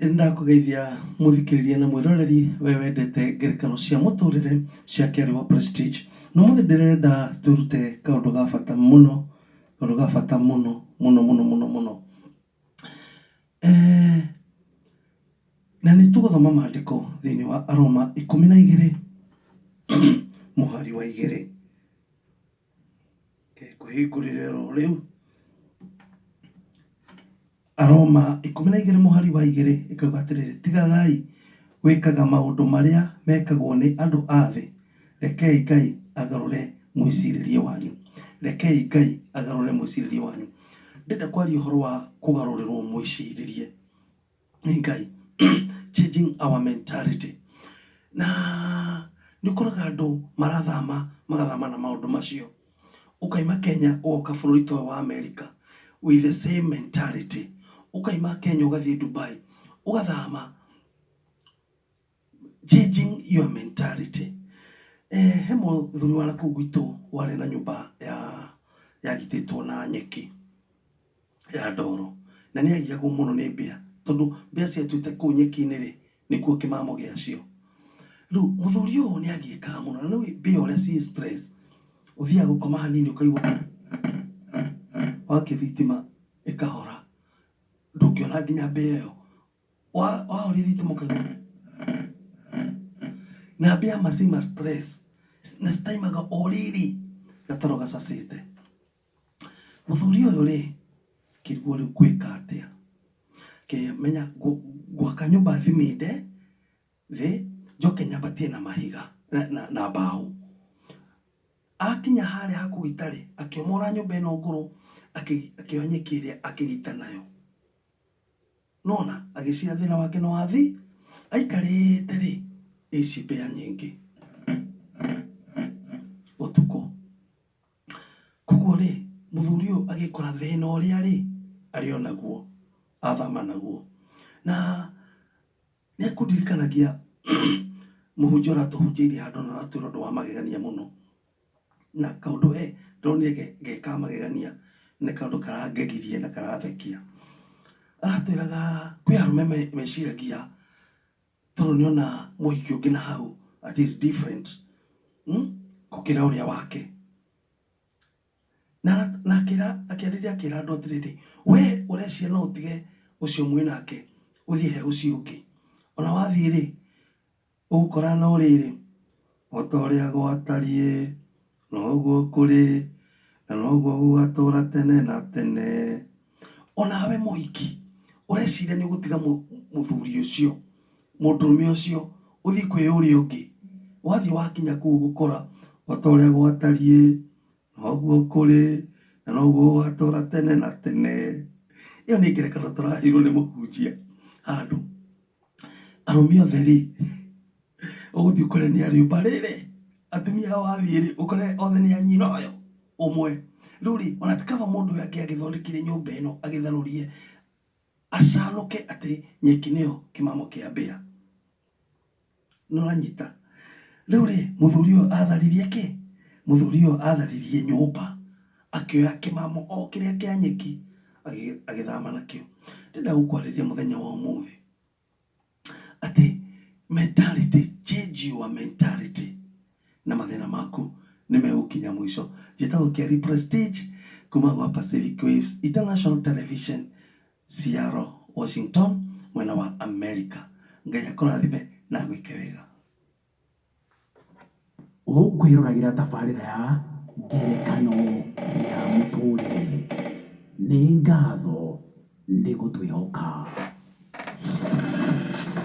ndakugeithia muthikiriria na mwiroreri we wendete ngerekano cia muturire cia Kiaribo Prestige no muthi ndirenda turute kaundu ga bata muno muno na nĩ tũgũthoma maandĩko thĩinĩ wa Aroma 12 mũhari wa 2 kwĩhingũrĩre rĩu Aroma 12 mũhari wa 2 ĩkauga atĩrĩrĩ, tigagai gwĩkaga maũndũ marĩa mekagwo nĩ andũ a thĩ, rekei Ngai agarũre mwĩcirĩrie wanyu. Ndĩrenda kwaria ũhoro wa kũgarũrĩrwo mwĩcirĩrie nĩ Ngai changing our mentality. Na nĩ ũkoraga andũ magathama na maũndũ macio, ũkaima Kenya ũgoka bũrũri ta wa America with the same mentality, ũkaima Kenya ũgathiĩ Dubai ũgathama, changing your mentality. He mũthuri wa nakũu gwitũ warĩ na nyũmba yagitĩtwo na nyeki ya ndoro, na nĩ agiagwo mũno nĩ mbĩa, tondũ mbĩa ciatuĩte kũu nyeki-inĩ rĩ, nĩkuo kĩmamo gĩacio. Rĩu mũthuri ũyũ nĩ agiĩkaga mũno, na nĩ mbĩa ũrĩa ciĩ stress, ũthiaga gũkoma hanini ũkaigua wakia thitima ĩkahora, ndũngĩona nginya mbĩa ĩyo, wahoria thitima ũkaigua, na mbĩa macima stress na citaimaga o rĩrĩ gatoro gacacĩte. Mũthuri ũyũ rĩ, kĩrigwo rĩu gwĩka atĩa? Kĩmenya gwaka nyũmba thiminde thĩ, njoke nyambatie na mahiga na mbaũ. Akinya harĩa ha kũgita rĩ, akĩomora nyũmba ĩno ngũrũ, akĩoya nyeki ĩrĩa akĩgita nayo. Nona agĩcira thĩna wake nĩ wathi, aikarĩte rĩ, ici mbĩa nyingĩ ũtukũ. Koguo rĩ, mũthuri ũyũ agĩkora thĩna ũrĩa rĩ arĩ o naguo, athama naguo. Na nĩ akũndirikanagia mũhunjia ũratũhunjĩirie handũ na aratwĩra ũndũ wa magegania mũno, na kaũndũ ndĩronire geka magegania, nĩ kaũndũ karangegirie na karathekia. Aratwĩraga kwĩ arũme meciragia tondũ nĩona mũhiki ũngĩ na hau that is different gũkĩra ũrĩa wake, na akĩarĩria akĩra andũ atĩrĩrĩ, we ũreciria no ũtige ũcio mwĩ nake ũthiĩ he ũcio ũngĩ, ona wathiĩ rĩ ũgũkora no rĩrĩ, o ta ũrĩa gwatariĩ noguo kũrĩ na noguo gũgatũra tene na tene. Onawe mũhiki ũreciria nĩ ũgũtiga mũthuri ũcio, mũndũrũme ũcio, ũthiĩ kwĩ ũrĩa ũngĩ, wathiĩ wakinya kũu ũgũkora o ta ũrĩa gwatariĩ noguo kũrĩ na noguo gũgatũra tene na tene. Ĩyo nĩ ngerekano tũraheirwo nĩ mũhunjia handũ. Arũme othe rĩ, ũgũthiĩ ũkore nĩ arĩũmba rĩrĩ, atumia wathiĩ rĩ ũkore othe nĩ a nyina ũyũ ũmwe. Rĩu rĩ, ona ti kaba mũndũ ũyũ agĩthondekire nyũmba ĩno agĩtharũrie acanũke atĩ nyeki nĩyo kĩmamo kĩa mbĩa. Nĩũranyita? Rĩu rĩ, mũthuri ũyũ atharirie kĩ? Mũthuri ũyũ atharirie nyũmba, akĩoya kĩmamo o kĩrĩa kĩa nyeki agĩthama nakĩo. Ndĩrenda gũkwarĩria mũthenya wa ũmũthĩ atĩ mentality, change your mentality, na mathĩna maku nĩ megũkinya mũico. Njĩtagwo Kiaribo Prestige kuma gwa Pacific Waves International Television, Seattle, Washington, mwena wa America. Ngai akũrathime na gwĩke wega. Ũkwĩroragĩra tabarĩra ya ngerekano ya mũtũrĩre. Nĩ ngatho nĩ gũtwĩhoka.